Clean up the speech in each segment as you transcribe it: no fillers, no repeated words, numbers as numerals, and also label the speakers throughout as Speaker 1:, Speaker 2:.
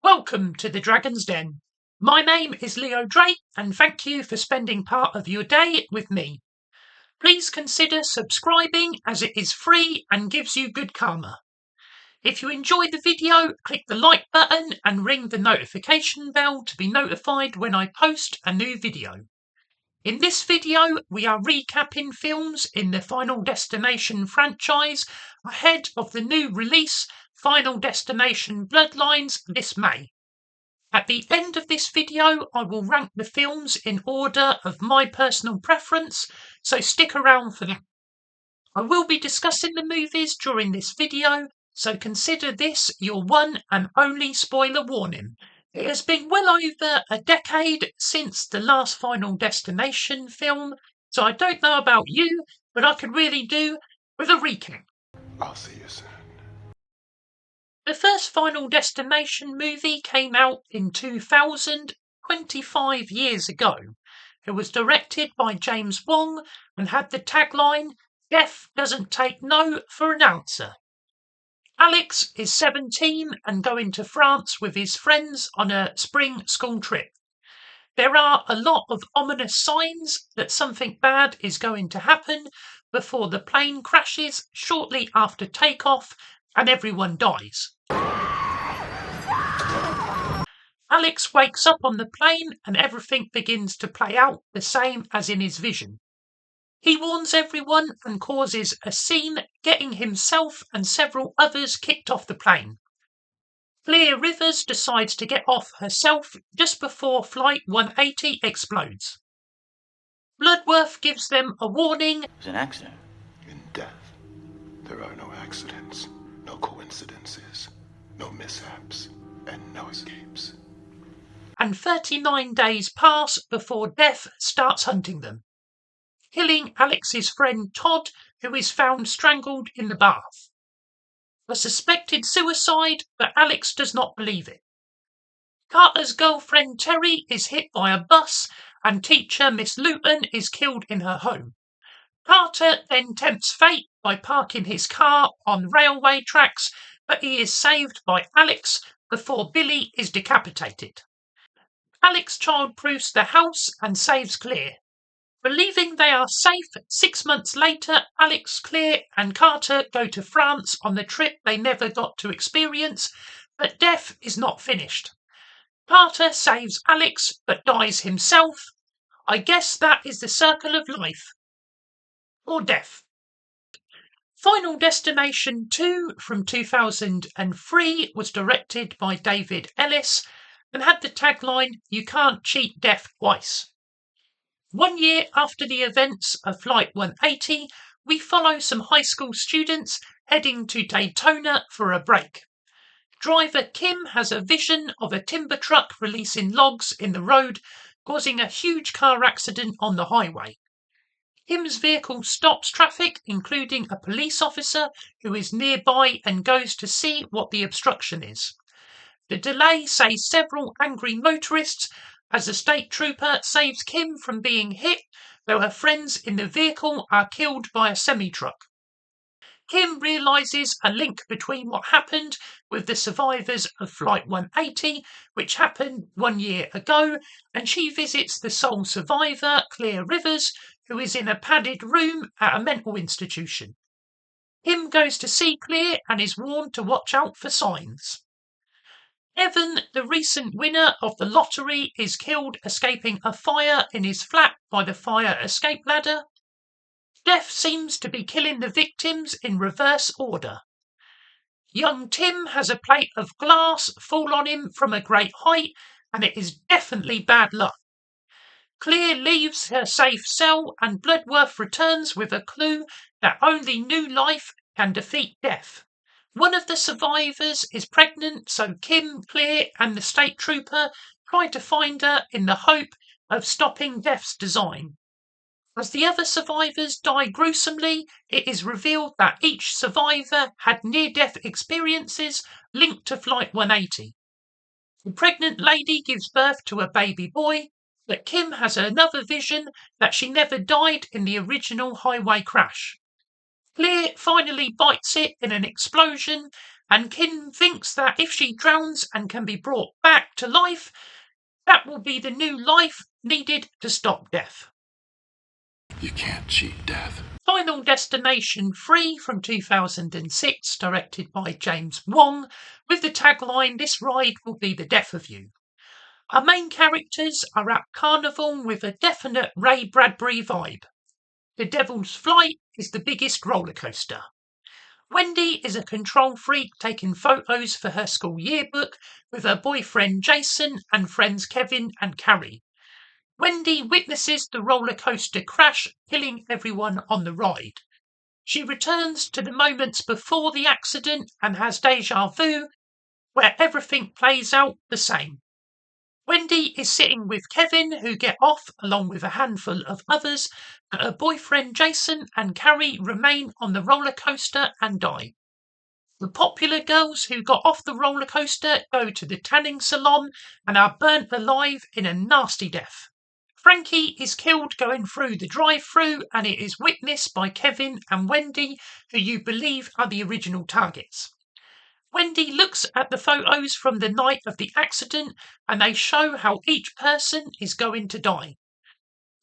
Speaker 1: Welcome to the Dragon's Den. My name is Leo Drake and thank you for spending part of your day with me. Please consider subscribing as it is free and gives you good karma. If you enjoyed the video, click the like button and ring the notification bell to be notified when I post a new video. In this video, we are recapping films in the Final Destination franchise ahead of the new release, Final Destination Bloodlines, this May. At the end of this video, I will rank the films in order of my personal preference, so stick around for that. I will be discussing the movies during this video, so consider this your one and only spoiler warning. It has been well over a decade since the last Final Destination film, so I don't know about you, but I could really do with a recap.
Speaker 2: I'll see you soon.
Speaker 1: The first Final Destination movie came out in 2000, 25 years ago. It was directed by James Wong and had the tagline, "Death doesn't take no for an answer." Alex is 17 and going to France with his friends on a spring school trip. There are a lot of ominous signs that something bad is going to happen before the plane crashes shortly after takeoff and everyone dies. Alex wakes up on the plane and everything begins to play out the same as in his vision. He warns everyone and causes a scene, getting himself and several others kicked off the plane. Clear Rivers decides to get off herself just before Flight 180 explodes. Bloodworth gives them a warning.
Speaker 3: It was an accident.
Speaker 2: In death, there are no accidents, no coincidences, no mishaps, and no escapes.
Speaker 1: And 39 days pass before death starts hunting them, killing Alex's friend Todd, who is found strangled in the bath. A suspected suicide, but Alex does not believe it. Carter's girlfriend Terry is hit by a bus, and teacher Miss Luton is killed in her home. Carter then tempts fate by parking his car on railway tracks, but he is saved by Alex before Billy is decapitated. Alex childproofs the house and saves Claire. Believing they are safe, 6 months later, Alex, Claire and Carter go to France on the trip they never got to experience, but death is not finished. Carter saves Alex but dies himself. I guess that is the circle of life. Or death. Final Destination 2 from 2003 was directed by David Ellis and had the tagline, "You can't cheat death twice." 1 year after the events of Flight 180, we follow some high school students heading to Daytona for a break. Driver Kim has a vision of a timber truck releasing logs in the road, causing a huge car accident on the highway. Kim's vehicle stops traffic, including a police officer who is nearby and goes to see what the obstruction is. The delay saves several angry motorists as a state trooper saves Kim from being hit, though her friends in the vehicle are killed by a semi-truck. Kim realises a link between what happened with the survivors of Flight 180, which happened 1 year ago, and she visits the sole survivor, Clear Rivers, who is in a padded room at a mental institution. Kim goes to see Clear and is warned to watch out for signs. Evan, the recent winner of the lottery, is killed escaping a fire in his flat by the fire escape ladder. Death seems to be killing the victims in reverse order. Young Tim has a plate of glass fall on him from a great height, and it is definitely bad luck. Clear leaves her safe cell, and Bloodworth returns with a clue that only new life can defeat death. One of the survivors is pregnant, so Kim, Clear and the state trooper try to find her in the hope of stopping death's design. As the other survivors die gruesomely, it is revealed that each survivor had near-death experiences linked to Flight 180. The pregnant lady gives birth to a baby boy, but Kim has another vision that she never died in the original highway crash. Clear finally bites it in an explosion, and Kim thinks that if she drowns and can be brought back to life, that will be the new life needed to stop death.
Speaker 2: You can't cheat death.
Speaker 1: Final Destination 3 from 2006, directed by James Wong, with the tagline, "This ride will be the death of you." Our main characters are at Carnival with a definite Ray Bradbury vibe. The Devil's Flight is the biggest roller coaster. Wendy is a control freak taking photos for her school yearbook with her boyfriend Jason and friends Kevin and Carrie. Wendy witnesses the roller coaster crash, killing everyone on the ride. She returns to the moments before the accident and has deja vu, where everything plays out the same. Wendy is sitting with Kevin, who get off along with a handful of others, but her boyfriend Jason and Carrie remain on the roller coaster and die. The popular girls who got off the roller coaster go to the tanning salon and are burnt alive in a nasty death. Frankie is killed going through the drive-through, and it is witnessed by Kevin and Wendy, who you believe are the original targets. Wendy looks at the photos from the night of the accident, and they show how each person is going to die.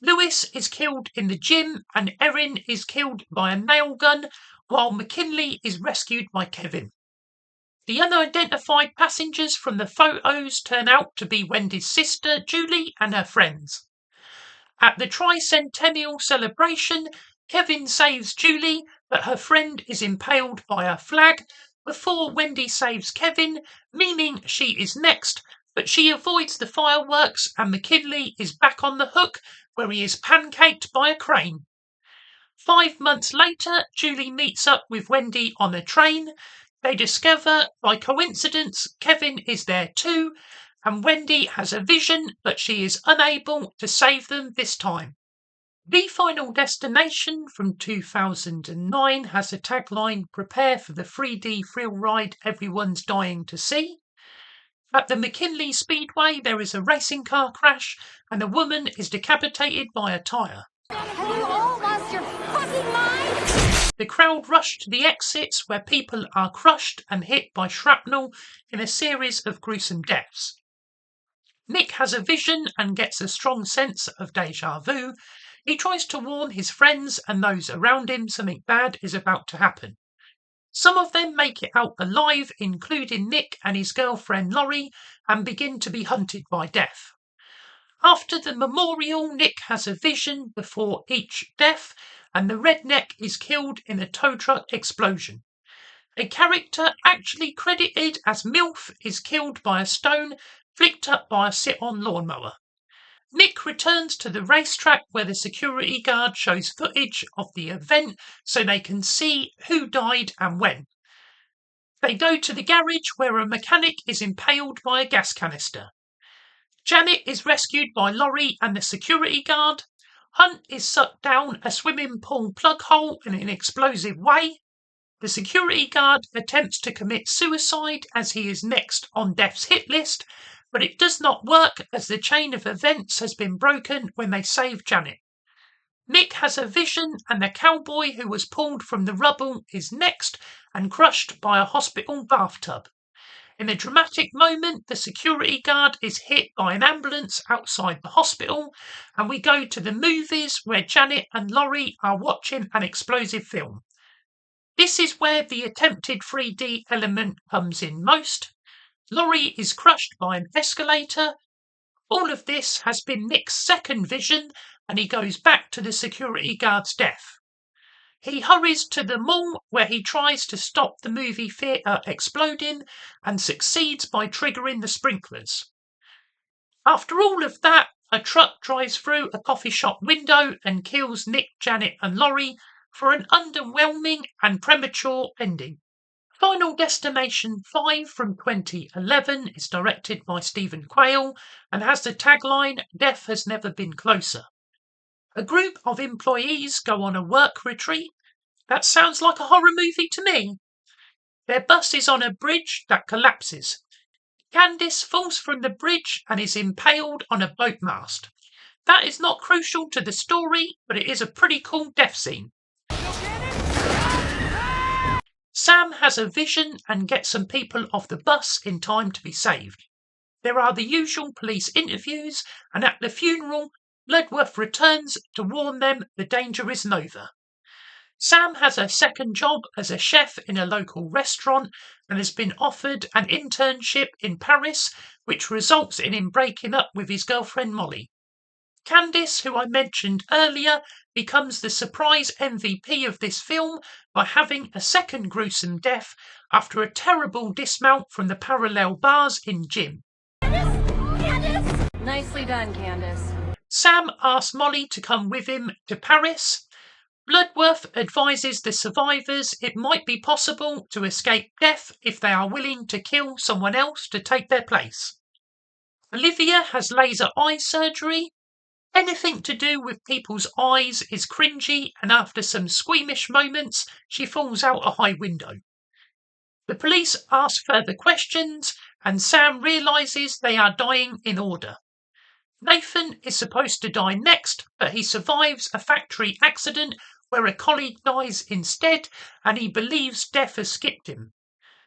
Speaker 1: Lewis is killed in the gym, and Erin is killed by a nail gun, while McKinley is rescued by Kevin. The unidentified passengers from the photos turn out to be Wendy's sister, Julie, and her friends. At the tricentennial celebration, Kevin saves Julie, but her friend is impaled by a flag before Wendy saves Kevin, meaning she is next, but she avoids the fireworks and McKinley is back on the hook, where he is pancaked by a crane. 5 months later, Julie meets up with Wendy on a train. They discover, by coincidence, Kevin is there too, and Wendy has a vision, but she is unable to save them this time. The Final Destination from 2009 has a tagline, "Prepare for the 3D thrill ride everyone's dying to see." At the McKinley Speedway, there is a racing car crash, and a woman is decapitated by a tyre.
Speaker 3: Have you all lost your fucking mind?
Speaker 1: The crowd rush to the exits, where people are crushed and hit by shrapnel in a series of gruesome deaths. Nick has a vision and gets a strong sense of deja vu. He tries to warn his friends and those around him something bad is about to happen. Some of them make it out alive, including Nick and his girlfriend Laurie, and begin to be hunted by death. After the memorial, Nick has a vision before each death, and the redneck is killed in a tow truck explosion. A character actually credited as MILF is killed by a stone flicked up by a sit-on lawnmower. Nick returns to the racetrack, where the security guard shows footage of the event so they can see who died and when. They go to the garage, where a mechanic is impaled by a gas canister. Janet is rescued by Laurie and the security guard. Hunt is sucked down a swimming pool plug hole in an explosive way. The security guard attempts to commit suicide as he is next on death's hit list, but it does not work as the chain of events has been broken when they save Janet. Nick has a vision, and the cowboy who was pulled from the rubble is next and crushed by a hospital bathtub. In a dramatic moment, the security guard is hit by an ambulance outside the hospital, and we go to the movies, where Janet and Laurie are watching an explosive film. This is where the attempted 3D element comes in most. Laurie is crushed by an escalator. All of this has been Nick's second vision, and he goes back to the security guard's death. He hurries to the mall, where he tries to stop the movie theatre exploding and succeeds by triggering the sprinklers. After all of that, a truck drives through a coffee shop window and kills Nick, Janet and Laurie for an underwhelming and premature ending. Final Destination 5 from 2011 is directed by Stephen Quayle and has the tagline, "Death has never been closer." A group of employees go on a work retreat. That sounds like a horror movie to me. Their bus is on a bridge that collapses. Candice falls from the bridge and is impaled on a boat mast. That is not crucial to the story, but it is a pretty cool death scene. Sam has a vision and gets some people off the bus in time to be saved. There are the usual police interviews, and at the funeral, Bloodworth returns to warn them the danger isn't over. Sam has a second job as a chef in a local restaurant and has been offered an internship in Paris, which results in him breaking up with his girlfriend Molly. Candice, who I mentioned earlier, becomes the surprise MVP of this film by having a second gruesome death after a terrible dismount from the parallel bars in Gym.
Speaker 3: Candace!
Speaker 4: Nicely done, Candace.
Speaker 1: Sam asks Molly to come with him to Paris. Bloodworth advises the survivors it might be possible to escape death if they are willing to kill someone else to take their place. Olivia has laser eye surgery. Anything to do with people's eyes is cringy, and after some squeamish moments, she falls out a high window. The police ask further questions, and Sam realises they are dying in order. Nathan is supposed to die next, but he survives a factory accident where a colleague dies instead, and he believes death has skipped him.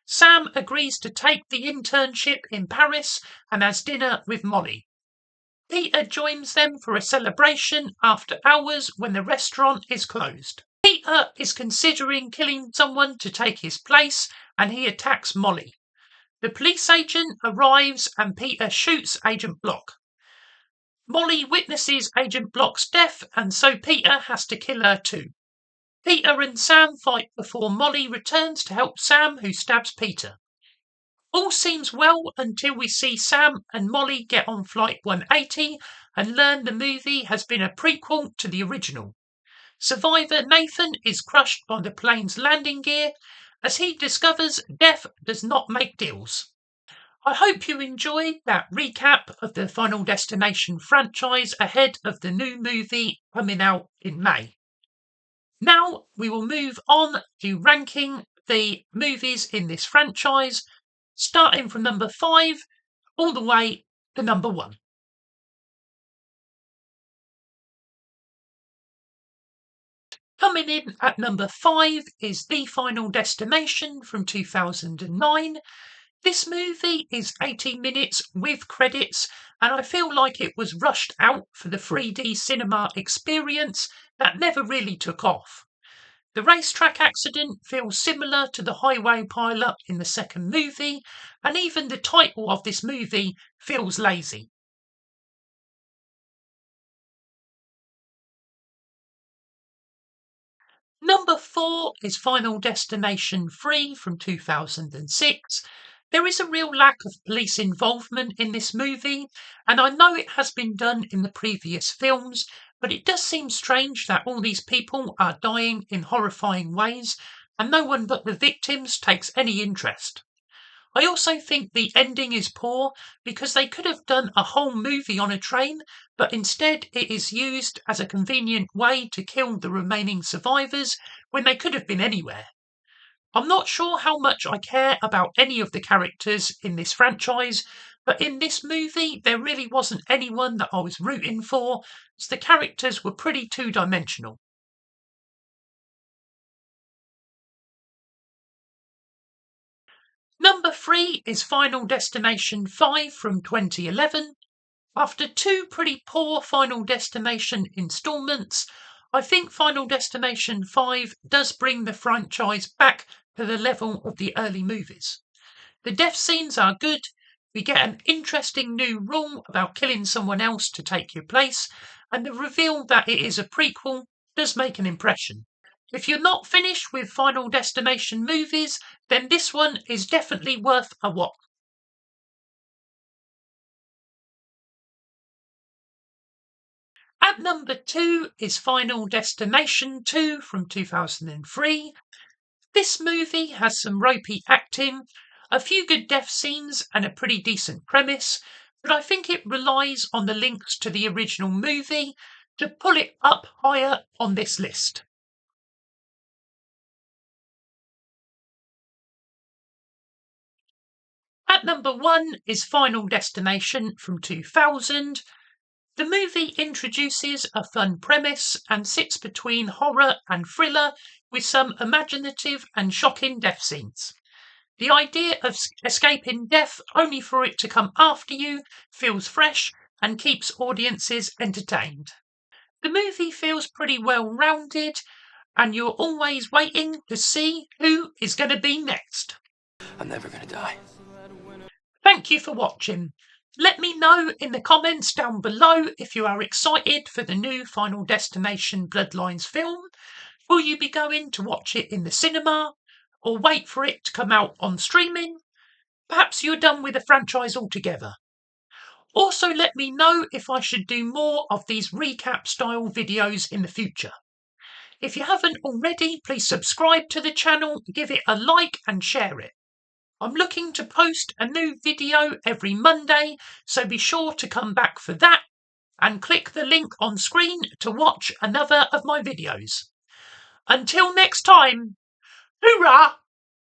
Speaker 1: Sam agrees to take the internship in Paris and has dinner with Molly. Peter joins them for a celebration after hours when the restaurant is closed. Peter is considering killing someone to take his place, and he attacks Molly. The police agent arrives and Peter shoots Agent Block. Molly witnesses Agent Block's death, and so Peter has to kill her too. Peter and Sam fight before Molly returns to help Sam, who stabs Peter. All seems well until we see Sam and Molly get on Flight 180 and learn the movie has been a prequel to the original. Survivor Nathan is crushed by the plane's landing gear as he discovers death does not make deals. I hope you enjoyed that recap of the Final Destination franchise ahead of the new movie coming out in May. Now we will move on to ranking the movies in this franchise, starting from number 5 all the way to number 1. Coming in at number 5 is The Final Destination from 2009. This movie is 80 minutes with credits, and I feel like it was rushed out for the 3D cinema experience that never really took off. The racetrack accident feels similar to the highway pileup in the second movie, and even the title of this movie feels lazy. Number 4 is Final Destination 3 from 2006. There is a real lack of police involvement in this movie, and I know it has been done in the previous films, but it does seem strange that all these people are dying in horrifying ways, and no one but the victims takes any interest. I also think the ending is poor because they could have done a whole movie on a train, but instead it is used as a convenient way to kill the remaining survivors when they could have been anywhere. I'm not sure how much I care about any of the characters in this franchise, but in this movie there really wasn't anyone that I was rooting for, as the characters were pretty two-dimensional. Number 3 is Final Destination 5 from 2011. After 2 pretty poor Final Destination installments, I think Final Destination 5 does bring the franchise back to the level of the early movies. The death scenes are good, we get an interesting new rule about killing someone else to take your place, and the reveal that it is a prequel does make an impression. If you're not finished with Final Destination movies, then this one is definitely worth a watch. At number 2 is Final Destination 2 from 2003. This movie has some ropey acting, a few good death scenes, and a pretty decent premise, but I think it relies on the links to the original movie to pull it up higher on this list. At number 1 is Final Destination from 2000. The movie introduces a fun premise and sits between horror and thriller with some imaginative and shocking death scenes. The idea of escaping death only for it to come after you feels fresh and keeps audiences entertained. The movie feels pretty well rounded, and you're always waiting to see who is going to be next.
Speaker 4: I'm never gonna die.
Speaker 1: Thank you for watching. Let me know in the comments down below if you are excited for the new Final Destination Bloodlines film. Will you be going to watch it in the cinema or wait for it to come out on streaming? Perhaps you're done with the franchise altogether. Also, let me know if I should do more of these recap style videos in the future. If you haven't already, please subscribe to the channel, give it a like and share it. I'm looking to post a new video every Monday, so be sure to come back for that and click the link on screen to watch another of my videos. Until next time, hoorah!